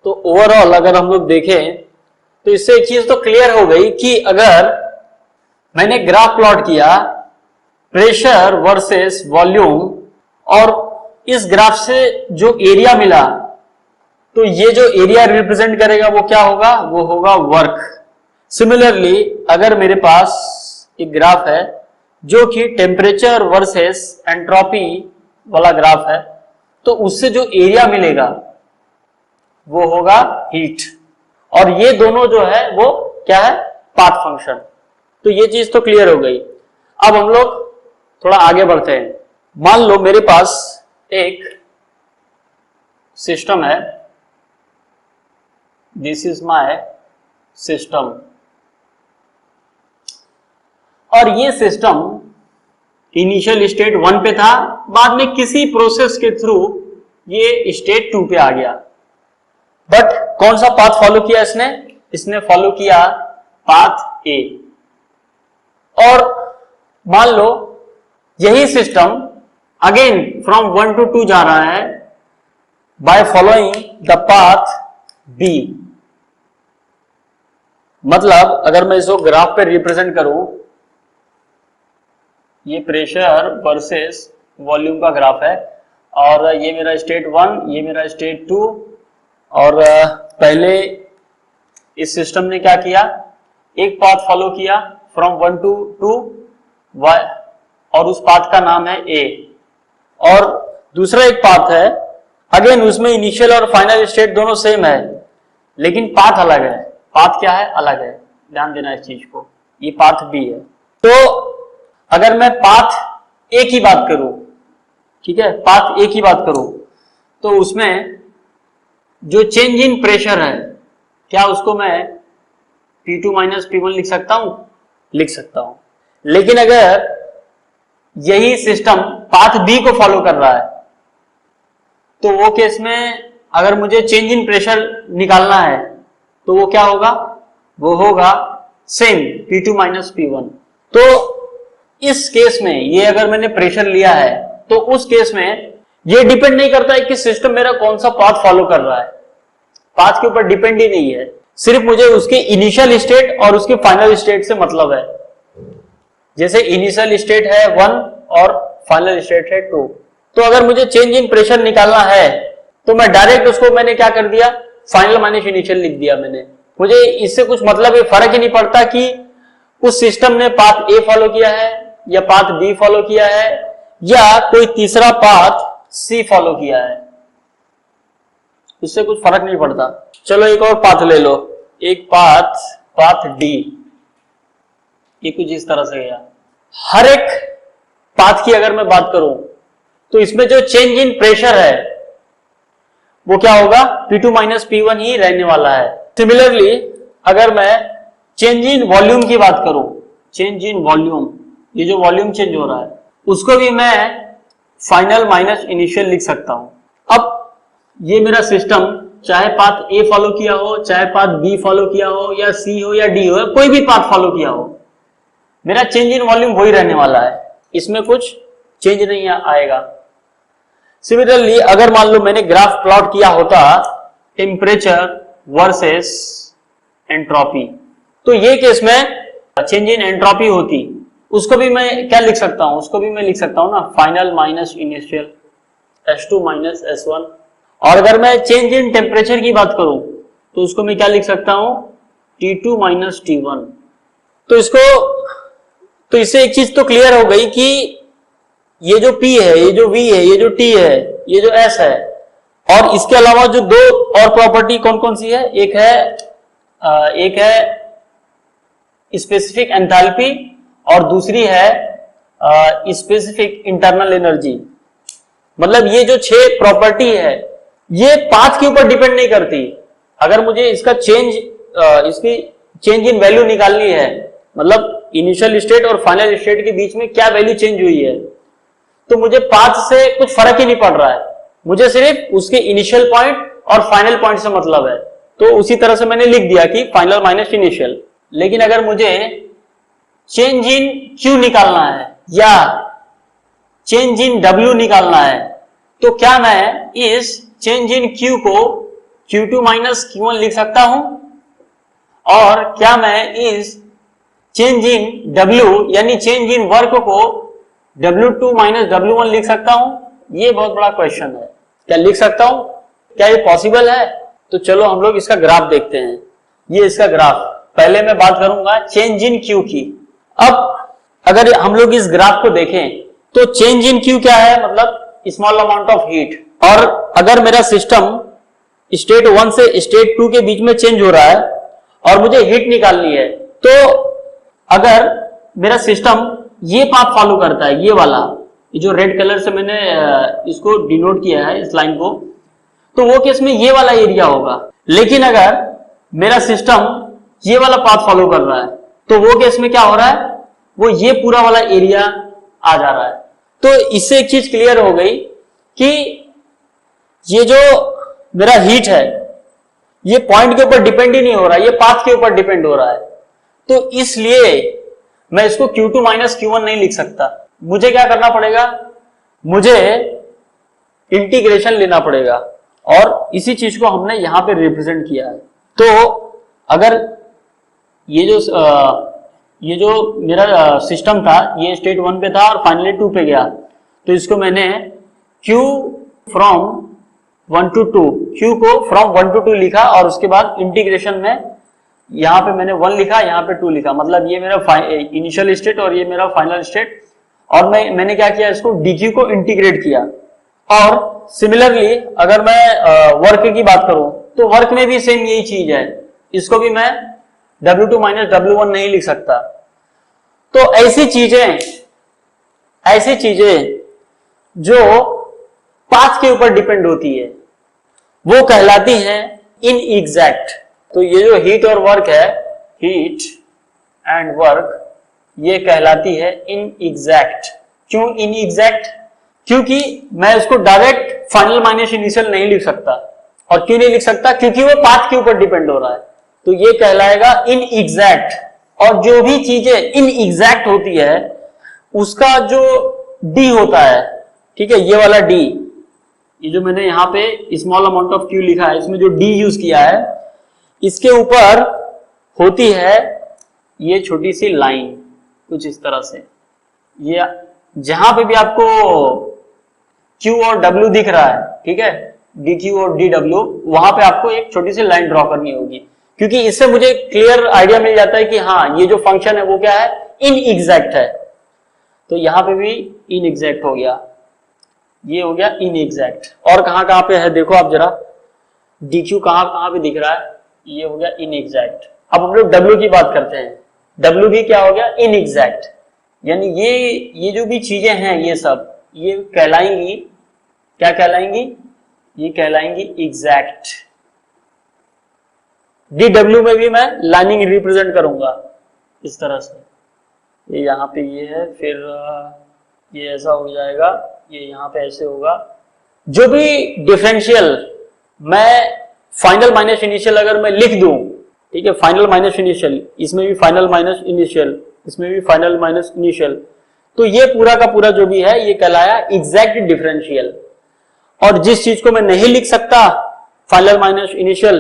तो ओवरऑल अगर हम लोग देखें तो इससे एक चीज तो क्लियर हो गई कि अगर मैंने ग्राफ प्लॉट किया प्रेशर वर्सेस वॉल्यूम और इस ग्राफ से जो एरिया मिला तो ये जो एरिया रिप्रेजेंट करेगा वो क्या होगा, वो होगा वर्क। सिमिलरली अगर मेरे पास एक ग्राफ है जो कि टेम्परेचर वर्सेस एंट्रोपी वाला ग्राफ है तो उससे जो एरिया मिलेगा वो होगा हीट, और ये दोनों जो है वो क्या है, पाथ फंक्शन। तो ये चीज तो क्लियर हो गई। अब हम लोग थोड़ा आगे बढ़ते हैं। मान लो मेरे पास एक सिस्टम है, दिस इज माय सिस्टम, और ये सिस्टम इनिशियल स्टेट 1 पे था, बाद में किसी प्रोसेस के थ्रू ये स्टेट 2 पे आ गया। बट कौन सा पाथ फॉलो किया इसने फॉलो किया पाथ ए। और मान लो यही सिस्टम अगेन फ्रॉम 1 to 2 जा रहा है by following the path B. मतलब अगर मैं इसको ग्राफ पे रिप्रेजेंट करूं, ये प्रेशर वर्सेस वॉल्यूम का ग्राफ है और ये मेरा स्टेट 1, ये मेरा स्टेट 2, और पहले इस सिस्टम ने क्या किया, एक पाथ फॉलो किया फ्रॉम 1 to 2 और उस पाथ का नाम है ए। और दूसरा एक पाथ है, अगेन उसमें इनिशियल और फाइनल स्टेट दोनों सेम है लेकिन पाथ अलग है। पाथ क्या है, अलग है, ध्यान देना इस चीज को। ये पाथ बी है। तो अगर मैं पाथ ए की बात करूं, ठीक है, पाथ ए की बात करूं तो उसमें जो चेंज इन प्रेशर है, क्या उसको मैं P2 माइनस P1 लिख सकता हूं? लिख सकता हूं। लेकिन अगर यही सिस्टम पाथ बी को फॉलो कर रहा है तो वो केस में अगर मुझे चेंज इन प्रेशर निकालना है तो वो क्या होगा, वो होगा सेम P2 माइनस P1। तो इस केस में ये अगर मैंने प्रेशर लिया है तो उस केस में ये डिपेंड नहीं करता है कि सिस्टम मेरा कौन सा पाथ फॉलो कर रहा है, पाथ के ऊपर डिपेंड ही नहीं है, सिर्फ मुझे उसके इनिशियल स्टेट और उसके फाइनल स्टेट से मतलब है। जैसे इनिशियल स्टेट है 1 और फाइनल स्टेट है 2, तो अगर मुझे चेंज इन प्रेशर निकालना है तो मैं डायरेक्ट उसको मैंने क्या कर दिया, फाइनल माइनस इनिशियल लिख दिया मैंने। मुझे इससे कुछ मतलब है, फर्क ही नहीं पड़ता कि उस सिस्टम ने पाथ ए फॉलो किया है या पाथ बी फॉलो किया है या कोई तीसरा पाथ सी फॉलो किया है, इससे कुछ फर्क नहीं पड़ता। चलो एक और पाथ ले लो, एक पाथ डी, ये कुछ इस तरह से गया। हर एक पाथ की अगर मैं बात करूं तो इसमें जो चेंज इन प्रेशर है वो क्या होगा, P2 माइनस P1 ही रहने वाला है। सिमिलरली अगर मैं चेंज इन वॉल्यूम की बात करूं, चेंज इन वॉल्यूम, ये जो वॉल्यूम चेंज हो रहा है उसको भी मैं फाइनल माइनस इनिशियल लिख सकता हूं। अब ये मेरा सिस्टम चाहे पाथ ए फॉलो किया हो, चाहे पाथ बी फॉलो किया हो, या सी हो या डी हो, कोई भी पाथ फॉलो किया हो, मेरा चेंज इन वॉल्यूम वही रहने वाला है, इसमें कुछ चेंज नहीं आएगा। सिमिलरली अगर मान लो मैंने ग्राफ प्लॉट किया होता टेम्परेचर वर्सेस एंट्रोपी, तो ये केस में चेंज इन एंट्रोपी होती, उसको भी मैं क्या लिख सकता हूं, उसको भी मैं लिख सकता हूं ना, final minus initial S2 minus S1। और अगर मैं चेंज इन टेम्परेचर की बात करूं तो उसको मैं क्या लिख सकता हूं, T2 माइनस T1। तो इससे एक चीज तो क्लियर हो गई कि ये जो P है, ये जो V है, ये जो T है, ये जो S है, और इसके अलावा जो दो और प्रॉपर्टी कौन कौन सी है, एक है स्पेसिफिक एंथैल्पी और दूसरी है स्पेसिफिक इंटरनल एनर्जी। मतलब ये जो 6 प्रॉपर्टी है ये पाथ के ऊपर डिपेंड नहीं करती। अगर मुझे इसका इसकी चेंज इन वैल्यू निकालनी है, मतलब इनिशियल स्टेट और फाइनल स्टेट के बीच में क्या वैल्यू चेंज हुई है, तो मुझे पाथ से कुछ फर्क ही नहीं पड़ रहा है, मुझे सिर्फ उसके इनिशियल पॉइंट और फाइनल पॉइंट से मतलब है। तो उसी तरह से मैंने लिख दिया कि फाइनल माइनस इनिशियल। लेकिन अगर मुझे चेंज इन Q निकालना है या चेंज इन W निकालना है तो क्या मैं इस चेंज इन Q को Q2 माइनस Q1 लिख सकता हूं? और क्या मैं इस चेंज इन W यानी चेंज इन वर्क को W2 माइनस W1 लिख सकता हूं? ये बहुत बड़ा क्वेश्चन है। क्या लिख सकता हूं? क्या ये पॉसिबल है? तो चलो हम लोग इसका ग्राफ देखते हैं। ये इसका ग्राफ, पहले मैं बात करूंगा चेंज इन Q की। अब अगर हम लोग इस ग्राफ को देखें तो चेंज इन Q क्या है? मतलब स्मॉल अमाउंट ऑफ हीट। और अगर मेरा सिस्टम स्टेट 1 से स्टेट 2 के बीच में चेंज हो रहा है और मुझे हीट निकालनी है, तो अगर मेरा सिस्टम ये पाथ फॉलो करता है, ये वाला, ये जो रेड कलर से मैंने इसको डिनोट किया है इस लाइन को, तो वो केस में ये वाला एरिया होगा। लेकिन अगर मेरा सिस्टम ये वाला पाथ फॉलो कर रहा है तो वो केस में क्या हो रहा है? वो ये पूरा वाला एरिया आ जा रहा है। तो इससे एक चीज क्लियर हो गई कि ये जो मेरा हीट है ये पॉइंट के ऊपर डिपेंड ही नहीं हो रहा है, ये पाथ के ऊपर डिपेंड हो रहा है। तो इसलिए मैं इसको Q2 माइनस Q1 नहीं लिख सकता। मुझे क्या करना पड़ेगा? मुझे इंटीग्रेशन लेना पड़ेगा और इसी चीज को हमने यहां पे रिप्रेजेंट किया है। तो अगर ये जो मेरा सिस्टम था ये स्टेट 1 पे था और फाइनली 2 पे गया, तो इसको मैंने Q फ्रॉम 1 to 2, Q को फ्रॉम 1 to 2 लिखा और उसके बाद इंटीग्रेशन में यहाँ पे मैंने 1 लिखा, यहाँ पे 2 लिखा। मतलब ये मेरा इनिशियल स्टेट और ये मेरा फाइनल स्टेट। और मैंने क्या किया? इसको dq को इंटीग्रेट किया। और सिमिलरली अगर मैं वर्क की बात करूं तो वर्क में भी सेम यही चीज है। इसको भी मैं W2 माइनस W1 नहीं लिख सकता। तो ऐसी चीजें जो पाथ के ऊपर डिपेंड होती है वो कहलाती हैं इनएग्जैक्ट। तो ये जो हीट और वर्क है, हीट एंड वर्क, ये कहलाती है इनएग्जैक्ट। क्यों इनएग्जैक्ट? क्योंकि मैं उसको डायरेक्ट फाइनल माइनस इनिशियल नहीं लिख सकता। और क्यों नहीं लिख सकता? क्योंकि वो पाथ के ऊपर डिपेंड हो रहा है। तो ये कहलाएगा इनएग्जैक्ट। और जो भी चीजें इनएग्जैक्ट होती है उसका जो डी होता है, ठीक है, ये वाला डी, ये जो मैंने यहाँ पे स्मॉल अमाउंट ऑफ क्यू लिखा है, इसमें जो डी यूज किया है, इसके ऊपर होती है ये छोटी सी लाइन कुछ इस तरह से। ये जहां पे भी आपको Q और W दिख रहा है, ठीक है, DQ और DW, वहां पे आपको एक छोटी सी लाइन ड्रॉ करनी होगी। क्योंकि इससे मुझे क्लियर आइडिया मिल जाता है कि हाँ ये जो फंक्शन है वो क्या है? इनएग्जैक्ट है। तो यहां पे भी इनएग्जैक्ट हो गया, ये हो गया इनएग्जैक्ट। और कहां पे है देखो आप जरा, DQ कहां पे दिख रहा है, ये हो गया इनएग्जैक्ट। अब हम लोग W की बात करते हैं, W भी क्या हो गया? इनएग्जैक्ट। यानी ये जो भी चीजें हैं ये सब ये कहलाएंगी, क्या कहलाएंगी? ये कहलाएंगी एग्जैक्ट। DW में भी मैं लाइनिंग रिप्रेजेंट करूंगा इस तरह से। ये यहाँ पे ये है, फिर ये ऐसा हो जाएगा, ये यहाँ पे ऐसे होगा। जो भी डिफरेंशियल मैं फाइनल माइनस इनिशियल अगर मैं लिख दूं, ठीक है, फाइनल माइनस इनिशियल, इसमें भी फाइनल माइनस इनिशियल, इसमें भी फाइनल माइनस इनिशियल, तो ये पूरा का पूरा जो भी है ये कहलाया एग्जैक्ट डिफरेंशियल। और जिस चीज को मैं नहीं लिख सकता फाइनल माइनस इनिशियल,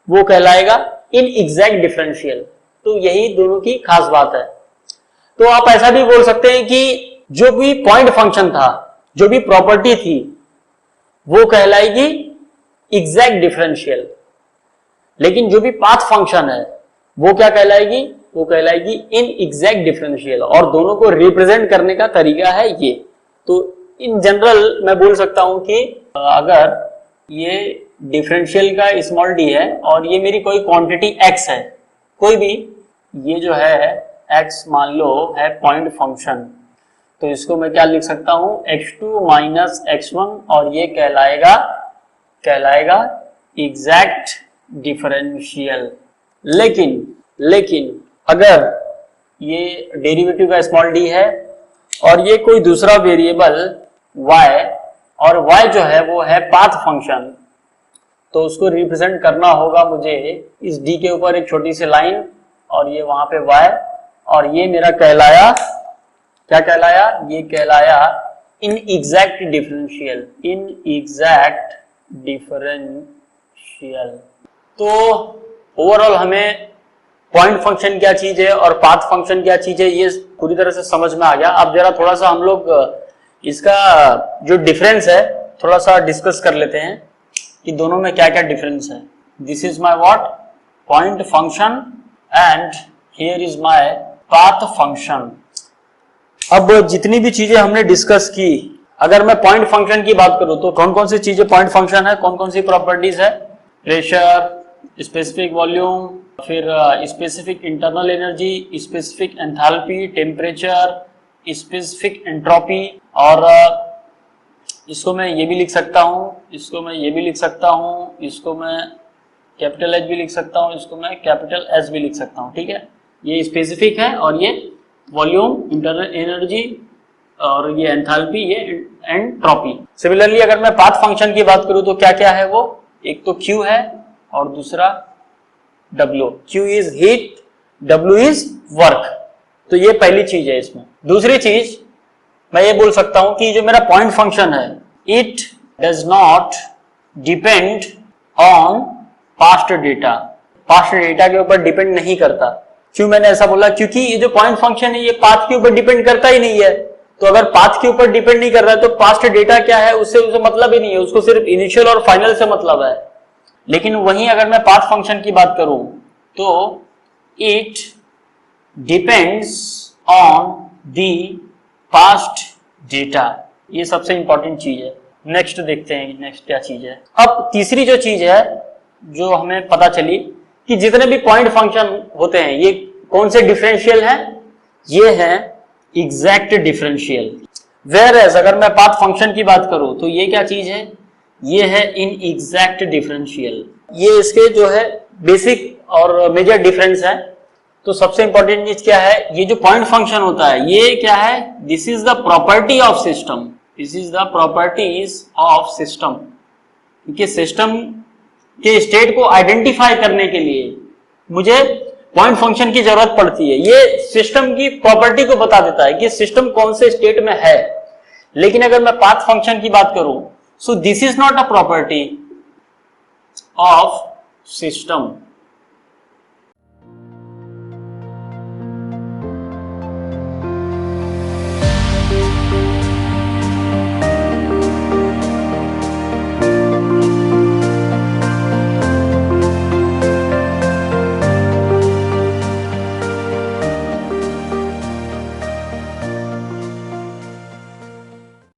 वो कहलाएगा इनएग्जैक्ट डिफरेंशियल। तो यही दोनों की खास बात है। तो आप ऐसा भी बोल सकते हैं कि जो भी पॉइंट फंक्शन था, जो भी प्रॉपर्टी थी, वो कहलाएगी एग्जैक्ट डिफरेंशियल। लेकिन जो भी पाथ फंक्शन है वो क्या कहलाएगी? वो कहलाएगी इनएग्जैक्ट डिफरेंशियल। और दोनों को रिप्रेजेंट करने का तरीका है ये। तो इन जनरल मैं बोल सकता हूं कि अगर ये डिफरेंशियल का स्मॉल डी है और ये मेरी कोई क्वांटिटी x है, कोई भी, ये जो है x मान लो है पॉइंट फंक्शन, तो इसको मैं क्या लिख सकता हूं? x2 माइनस x1, और ये कहलाएगा एग्जैक्ट डिफरेंशियल। लेकिन अगर ये डेरिवेटिव का स्मॉल डी है और ये कोई दूसरा वेरिएबल y, और y जो है वो है पाथ फंक्शन, तो उसको रिप्रेजेंट करना होगा मुझे इस d के ऊपर एक छोटी सी लाइन और ये वहां पे y, और ये मेरा कहलाया, क्या कहलाया? ये कहलाया inexact differential. Inexact differential differential. तो ओवरऑल हमें पॉइंट फंक्शन क्या चीज है और पाथ फंक्शन क्या चीज है ये पूरी तरह से समझ में आ गया। अब जरा थोड़ा सा हम लोग इसका जो डिफरेंस है थोड़ा सा डिस्कस कर लेते हैं कि दोनों में क्या क्या डिफरेंस है। This is my what point function and here is my path function. अब जितनी भी चीजें हमने डिस्कस की, अगर मैं पॉइंट फंक्शन की बात करूं तो कौन कौन सी चीजें पॉइंट फंक्शन है, कौन कौन सी प्रॉपर्टीज है? प्रेशर, स्पेसिफिक वॉल्यूम, फिर specific internal energy, specific enthalpy, temperature, specific entropy, और इसको मैं ये भी लिख सकता हूं, इसको मैं ये भी लिख सकता हूं, इसको मैं कैपिटल एच भी लिख सकता हूं, इसको मैं कैपिटल एस भी लिख सकता हूं। ठीक है, ये स्पेसिफिक है और ये वॉल्यूम, इंटरनल एनर्जी और ये एंथैल्पी, ये एंट्रोपी। सिमिलरली अगर मैं पाथ फंक्शन की बात करूं तो क्या क्या है वो? एक तो Q है और दूसरा W। Q is heat, W is work. तो ये पहली चीज है इसमें। दूसरी चीज मैं ये बोल सकता हूं कि जो मेरा पॉइंट फंक्शन है it does not depend on past data. Past data के ऊपर डिपेंड नहीं करता। क्यों मैंने ऐसा बोला? क्योंकि ये जो पॉइंट फंक्शन है ये पाथ के ऊपर डिपेंड करता ही नहीं है। तो अगर पाथ के ऊपर डिपेंड नहीं कर रहा है तो पास्ट डेटा क्या है उससे उसे मतलब ही नहीं है, उसको सिर्फ इनिशियल और फाइनल से मतलब है। लेकिन वहीं अगर मैं पाथ फंक्शन की बात करूं तो it depends on the past data. ये सबसे इंपॉर्टेंट चीज है। नेक्स्ट देखते हैं नेक्स्ट क्या चीज है। अब तीसरी जो चीज है जो हमें पता चली कि जितने भी पॉइंट फंक्शन होते हैं ये कौन से डिफरेंशियल हैं? ये है एग्जैक्ट डिफरेंशियल। वेयरएज अगर मैं पाथ फंक्शन की बात करूं तो ये क्या चीज है? ये है इन एग्जैक्ट डिफरेंशियल। ये इसके जो है बेसिक और मेजर डिफरेंस है। तो सबसे इंपॉर्टेंट चीज क्या है? ये जो पॉइंट फंक्शन होता है ये क्या है? This is the property of system. This is the properties of system. क्योंकि सिस्टम के स्टेट को आइडेंटिफाई करने के लिए मुझे पॉइंट फंक्शन की जरूरत पड़ती है। ये सिस्टम की प्रॉपर्टी को बता देता है कि सिस्टम कौन से स्टेट में है। लेकिन अगर मैं पाथ फंक्शन की बात करूं so this is not a property of system.